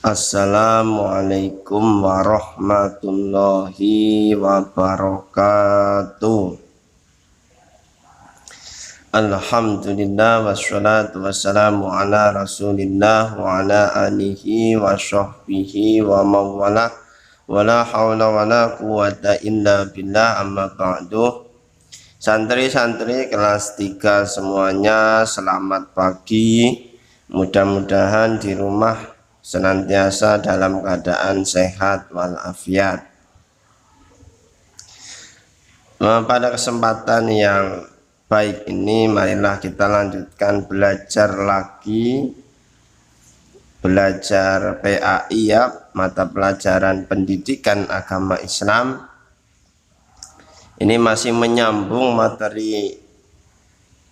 Assalamualaikum warahmatullahi wabarakatuh. Alhamdulillah wassalatu wassalamu ala rasulillah wa ala alihi wa sahbihi wa mawala wa la hawla wa la quwata illa billah, amma ba'du. Santri-santri kelas 3 semuanya, selamat pagi. Mudah-mudahan di rumah senantiasa dalam keadaan sehat walafiat. Pada kesempatan yang baik ini, marilah kita lanjutkan belajar lagi, belajar PAI ya, mata pelajaran pendidikan agama Islam. Ini masih menyambung materi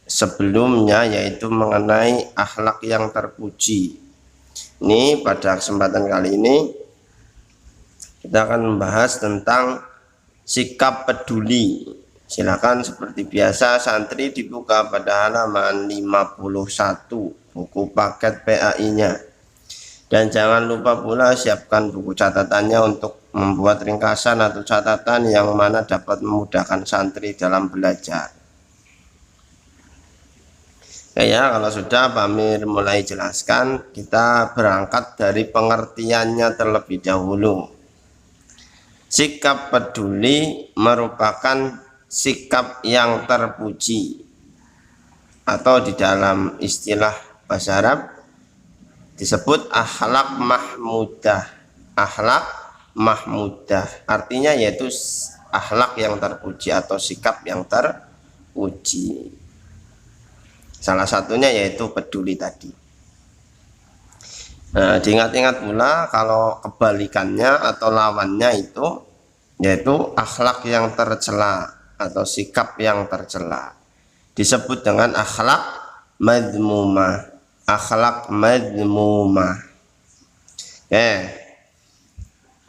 sebelumnya, yaitu mengenai akhlak yang terpuji. Ini pada kesempatan kali ini kita akan membahas tentang sikap peduli. Silakan seperti biasa santri dibuka pada halaman 51 buku paket PAI-nya. Dan jangan lupa pula siapkan buku catatannya untuk membuat ringkasan atau catatan yang mana dapat memudahkan santri dalam belajar. Oke ya, kalau sudah Pak Amir mulai jelaskan, kita berangkat dari pengertiannya terlebih dahulu. Sikap peduli merupakan sikap yang terpuji, atau di dalam istilah bahasa Arab disebut akhlak mahmudah. Akhlak mahmudah artinya yaitu akhlak yang terpuji atau sikap yang terpuji. Salah satunya yaitu peduli tadi. Nah, diingat-ingat pula kalau kebalikannya atau lawannya itu yaitu akhlak yang tercela atau sikap yang tercela. Disebut dengan akhlak madmumah. Akhlak madmumah. Oke.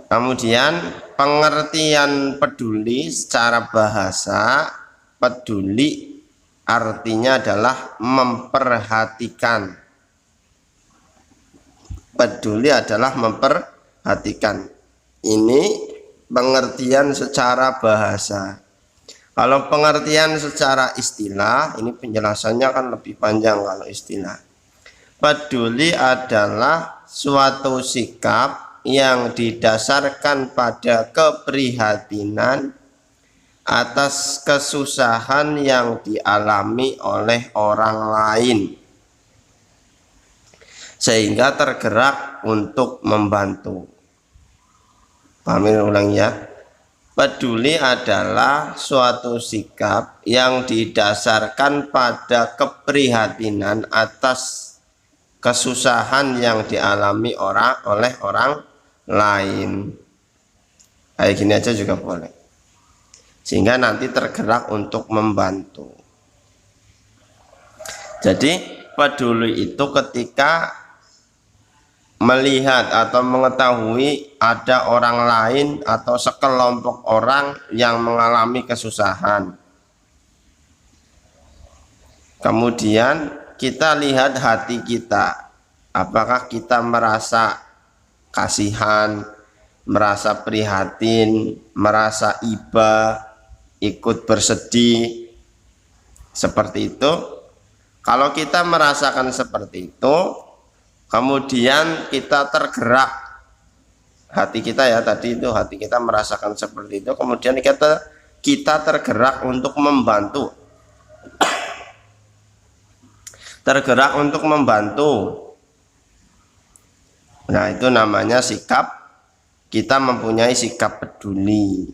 Kemudian pengertian peduli secara bahasa, peduli artinya adalah memperhatikan. Peduli adalah memperhatikan. Ini pengertian secara bahasa. Kalau pengertian secara istilah, ini penjelasannya kan lebih panjang kalau istilah. Peduli adalah suatu sikap yang didasarkan pada keprihatinan atas kesusahan yang dialami oleh orang lain, sehingga tergerak untuk membantu. Pahami ulang ya. Peduli adalah suatu sikap yang didasarkan pada keprihatinan atas kesusahan yang dialami oleh orang lain. Kayak gini aja juga boleh, sehingga nanti tergerak untuk membantu. Jadi peduli itu ketika melihat atau mengetahui ada orang lain atau sekelompok orang yang mengalami kesusahan. Kemudian kita lihat hati kita, apakah kita merasa kasihan, merasa prihatin, merasa iba, ikut bersedih, seperti itu. Kalau kita merasakan seperti itu, kemudian kita tergerak, hati kita ya tadi itu, hati kita merasakan seperti itu, kemudian kita tergerak untuk membantu, tergerak untuk membantu. Nah, itu namanya sikap, kita mempunyai sikap peduli.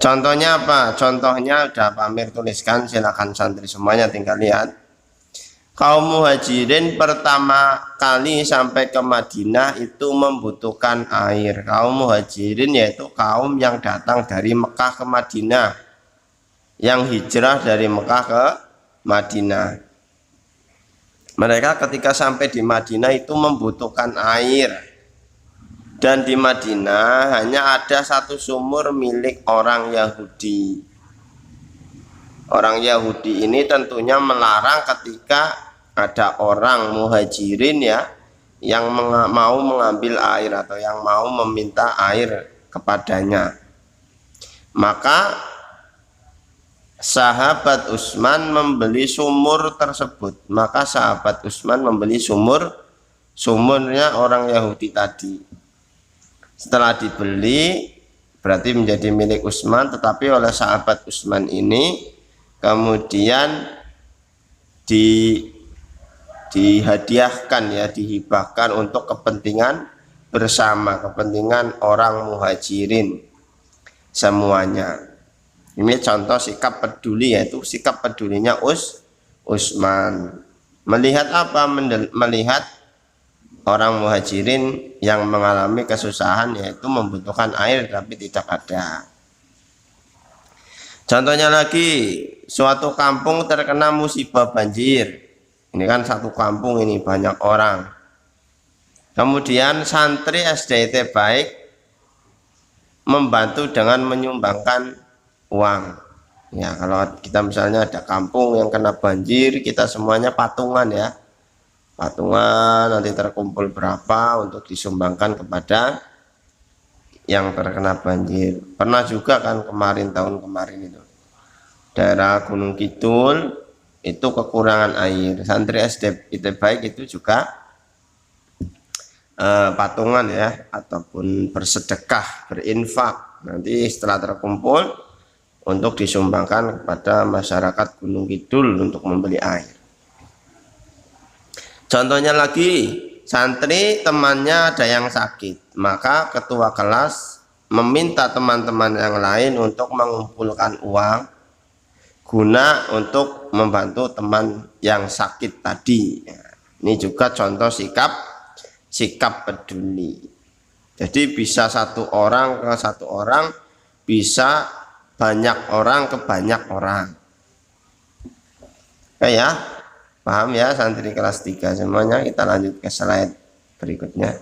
Contohnya apa? Contohnya udah Pak Amir tuliskan, silakan santri semuanya tinggal lihat. Kaum muhajirin pertama kali sampai ke Madinah itu membutuhkan air. Kaum muhajirin yaitu kaum yang datang dari Mekah ke Madinah, yang hijrah dari Mekah ke Madinah. Mereka ketika sampai di Madinah itu membutuhkan air. Dan di Madinah hanya ada satu sumur milik orang Yahudi. Orang Yahudi ini tentunya melarang ketika ada orang muhajirin ya yang mau mengambil air atau yang mau meminta air kepadanya. Maka sahabat Utsman membeli sumur tersebut. Maka sahabat Utsman membeli sumurnya orang Yahudi tadi. Setelah dibeli berarti menjadi milik Utsman, tetapi oleh sahabat Utsman ini kemudian dihadiahkan ya, dihibahkan untuk kepentingan bersama, kepentingan orang muhajirin semuanya. Ini contoh sikap peduli, yaitu sikap pedulinya Utsman. Melihat apa? Melihat orang muhajirin yang mengalami kesusahan, yaitu membutuhkan air tapi tidak ada. Contohnya lagi, suatu kampung terkena musibah banjir. Ini kan satu kampung ini banyak orang. Kemudian santri SDIT baik membantu dengan menyumbangkan uang. Ya, kalau kita misalnya ada kampung yang kena banjir, kita semuanya patungan ya. Patungan nanti terkumpul berapa untuk disumbangkan kepada yang terkena banjir. Pernah juga kan kemarin, tahun kemarin itu, daerah Gunung Kidul itu kekurangan air. Santri SDIT baik itu juga patungan ya, ataupun bersedekah, berinfak. Nanti setelah terkumpul untuk disumbangkan kepada masyarakat Gunung Kidul untuk membeli air. Contohnya lagi, santri temannya ada yang sakit, maka ketua kelas meminta teman-teman yang lain untuk mengumpulkan uang guna untuk membantu teman yang sakit tadi. Ini juga contoh sikap peduli. Jadi bisa satu orang ke satu orang, bisa banyak orang ke banyak orang. Oke ya, paham ya santri kelas 3 semuanya. Kita lanjut ke slide berikutnya.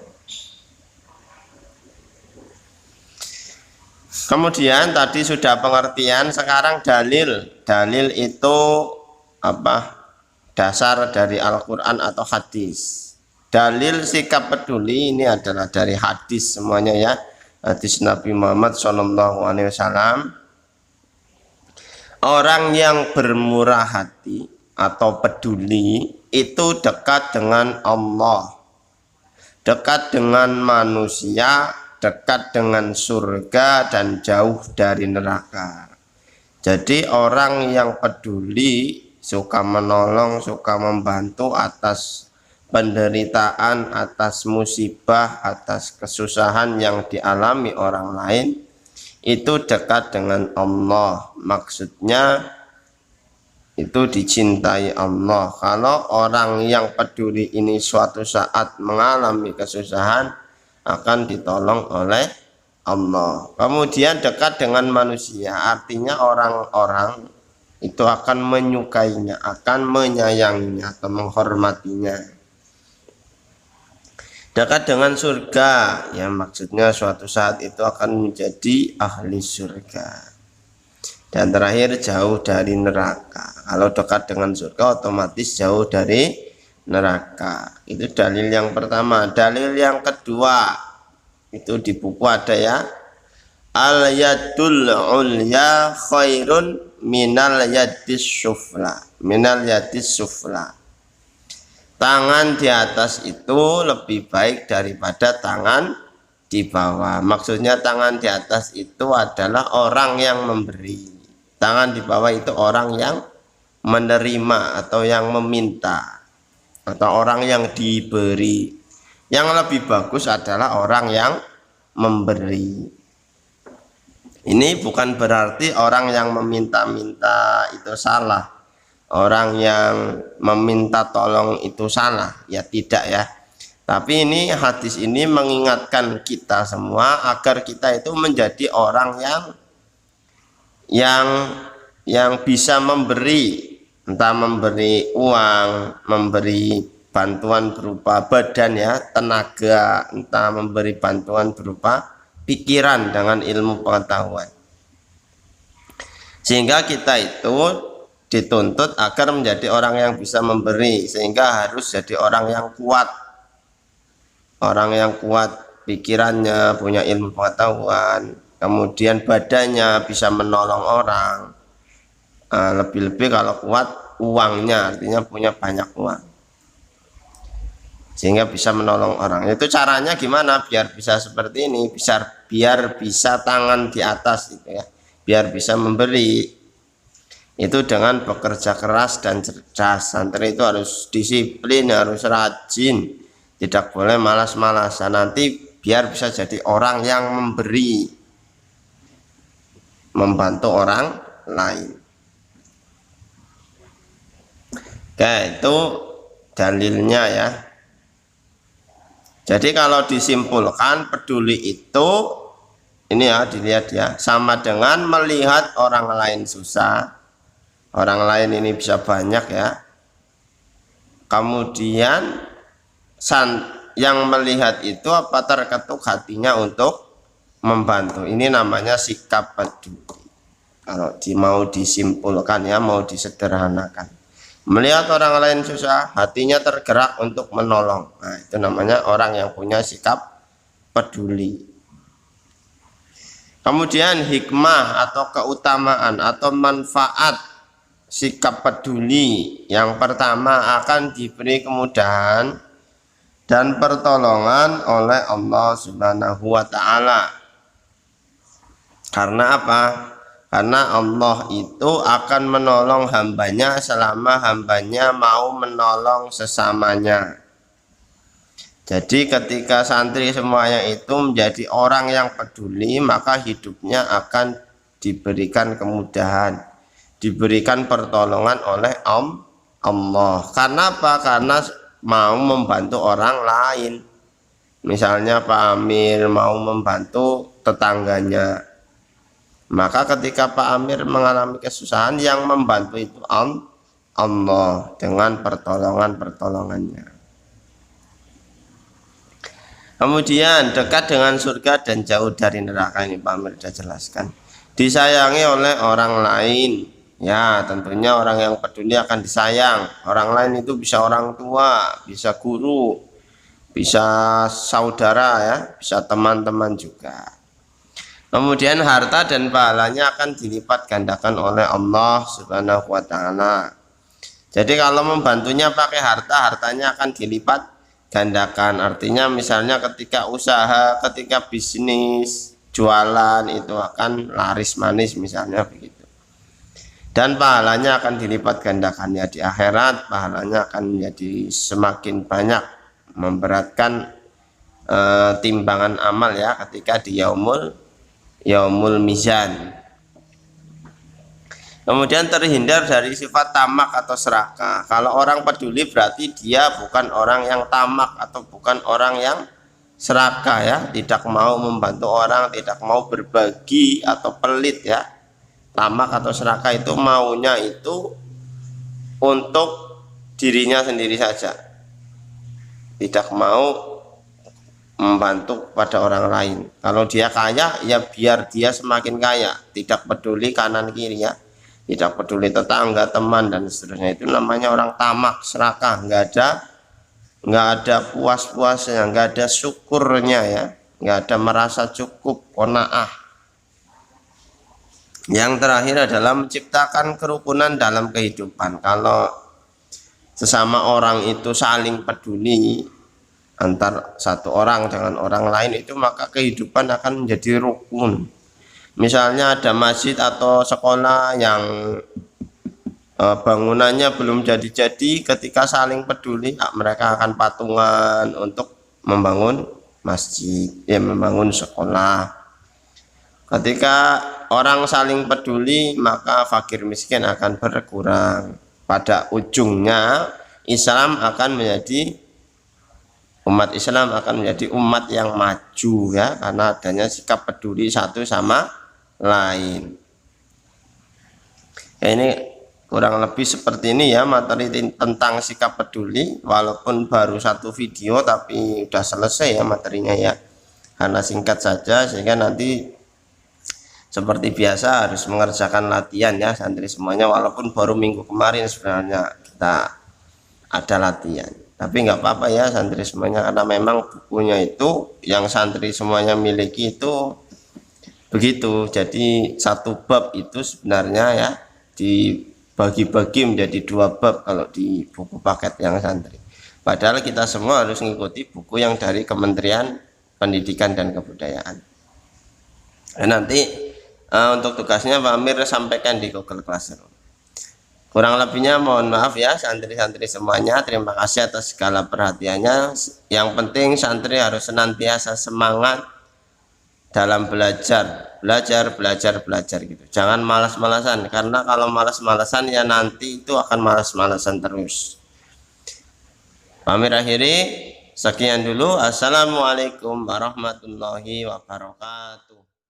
Kemudian tadi sudah pengertian, sekarang dalil. Dalil itu apa? Dasar dari Al-Quran atau hadis. Dalil sikap peduli ini adalah dari hadis semuanya ya. Hadis Nabi Muhammad SAW. Orang yang bermurah hati atau peduli itu dekat dengan Allah, dekat dengan manusia, dekat dengan surga, dan jauh dari neraka. Jadi orang yang peduli, suka menolong, suka membantu atas penderitaan, atas musibah, atas kesusahan yang dialami orang lain, itu dekat dengan Allah. Maksudnya itu dicintai Allah. Kalau orang yang peduli ini suatu saat mengalami kesusahan, akan ditolong oleh Allah. Kemudian dekat dengan manusia, artinya orang-orang itu akan menyukainya, akan menyayanginya atau menghormatinya. Dekat dengan surga, ya maksudnya suatu saat itu akan menjadi ahli surga. Dan terakhir jauh dari neraka. Kalau dekat dengan surga otomatis jauh dari neraka. Itu dalil yang pertama. Dalil yang kedua itu di buku ada ya, al yadul ulya khairun minal yadis sufla. Minal yadis sufla. Tangan di atas itu lebih baik daripada tangan di bawah. Maksudnya tangan di atas itu adalah orang yang memberi. Tangan di bawah itu orang yang menerima atau yang meminta, atau orang yang diberi. Yang lebih bagus adalah orang yang memberi. Ini bukan berarti orang yang meminta-minta itu salah, orang yang meminta tolong itu salah, ya tidak ya. Tapi ini hadis ini mengingatkan kita semua agar kita itu menjadi orang yang bisa memberi, entah memberi uang, memberi bantuan berupa badan ya, tenaga, entah memberi bantuan berupa pikiran dengan ilmu pengetahuan. Sehingga kita itu dituntut agar menjadi orang yang bisa memberi, sehingga harus jadi orang yang kuat. orang yang kuat pikirannya, punya ilmu pengetahuan, kemudian badannya bisa menolong orang. Lebih-lebih kalau kuat uangnya, artinya punya banyak uang sehingga bisa menolong orang. Itu caranya gimana biar bisa seperti ini? Biar bisa tangan di atas gitu ya, biar bisa memberi. Itu dengan bekerja keras dan cerdas. Santri itu harus disiplin, harus rajin, tidak boleh malas-malasan. Nanti biar bisa jadi orang yang memberi, membantu orang lain. Oke, itu dalilnya ya. Jadi kalau disimpulkan, peduli itu ini ya, dilihat ya, sama dengan melihat orang lain susah. Orang lain ini bisa banyak ya. Kemudian yang melihat itu apa terketuk hatinya untuk membantu. Ini namanya sikap peduli. Kalau mau disimpulkan ya, mau disederhanakan. Melihat orang lain susah, hatinya tergerak untuk menolong. Nah, itu namanya orang yang punya sikap peduli. Kemudian hikmah atau keutamaan atau manfaat sikap peduli yang pertama, akan diberi kemudahan dan pertolongan oleh Allah Subhanahu wa Ta'ala. Karena apa? Karena Allah itu akan menolong hambanya selama hambanya mau menolong sesamanya. Jadi ketika santri semuanya itu menjadi orang yang peduli, maka hidupnya akan diberikan kemudahan, diberikan pertolongan oleh Allah. Karena apa? Karena mau membantu orang lain. Misalnya Pak Amir mau membantu tetangganya, maka ketika Pak Amir mengalami kesusahan, yang membantu itu Allah dengan pertolongannya. Kemudian dekat dengan surga dan jauh dari neraka, ini Pak Amir sudah jelaskan. Disayangi oleh orang lain. Ya, tentunya orang yang peduli akan disayang. Orang lain itu bisa orang tua, bisa guru, bisa saudara ya, bisa teman-teman juga. Kemudian harta dan pahalanya akan dilipat gandakan oleh Allah Subhanahu wa Ta'ala. Jadi kalau membantunya pakai harta, hartanya akan dilipat gandakan. Artinya misalnya ketika usaha, ketika bisnis, jualan itu akan laris manis misalnya begitu. Dan pahalanya akan dilipat gandakannya di akhirat, pahalanya akan menjadi semakin banyak, memberatkan timbangan amal ya ketika di yaumul mizan. Kemudian terhindar dari sifat tamak atau serakah. Kalau orang peduli berarti dia bukan orang yang tamak atau bukan orang yang serakah ya, tidak mau membantu orang, tidak mau berbagi atau pelit ya. Tamak atau serakah itu maunya itu untuk dirinya sendiri saja, tidak mau membantu pada orang lain. Kalau dia kaya ya biar dia semakin kaya, tidak peduli kanan kiri ya, tidak peduli tetangga, teman dan seterusnya. Itu namanya orang tamak, serakah, nggak ada puas-puasnya, nggak ada syukurnya ya, nggak ada merasa cukup, qanaah. Yang terakhir adalah menciptakan kerukunan dalam kehidupan. Kalau sesama orang itu saling peduli antar satu orang dengan orang lain, itu maka kehidupan akan menjadi rukun. Misalnya ada masjid atau sekolah yang bangunannya belum jadi-jadi, ketika saling peduli mereka akan patungan untuk membangun masjid ya, membangun sekolah. Ketika orang saling peduli, maka fakir miskin akan berkurang. Pada ujungnya umat Islam akan menjadi umat yang maju ya, karena adanya sikap peduli satu sama lain. Ya, ini kurang lebih seperti ini ya materi tentang sikap peduli. Walaupun baru satu video tapi udah selesai ya materinya ya, karena singkat saja, sehingga nanti seperti biasa harus mengerjakan latihan ya santri semuanya. Walaupun baru minggu kemarin sebenarnya kita ada latihan, Tapi nggak apa-apa ya santri semuanya, karena memang bukunya itu yang santri semuanya miliki itu begitu. Jadi satu bab itu sebenarnya ya dibagi-bagi menjadi 2 bab kalau di buku paket yang santri. Padahal kita semua harus mengikuti buku yang dari Kementerian Pendidikan dan Kebudayaan. Nanti untuk tugasnya Pak Amir sampaikan di Google Classroom. Kurang lebihnya mohon maaf ya santri-santri semuanya. Terima kasih atas segala perhatiannya. Yang penting santri harus senantiasa semangat dalam belajar gitu. Jangan malas-malasan, karena kalau malas-malasan ya nanti itu akan malas-malasan terus. Pamir akhiri, sekian dulu. Assalamualaikum warahmatullahi wabarakatuh.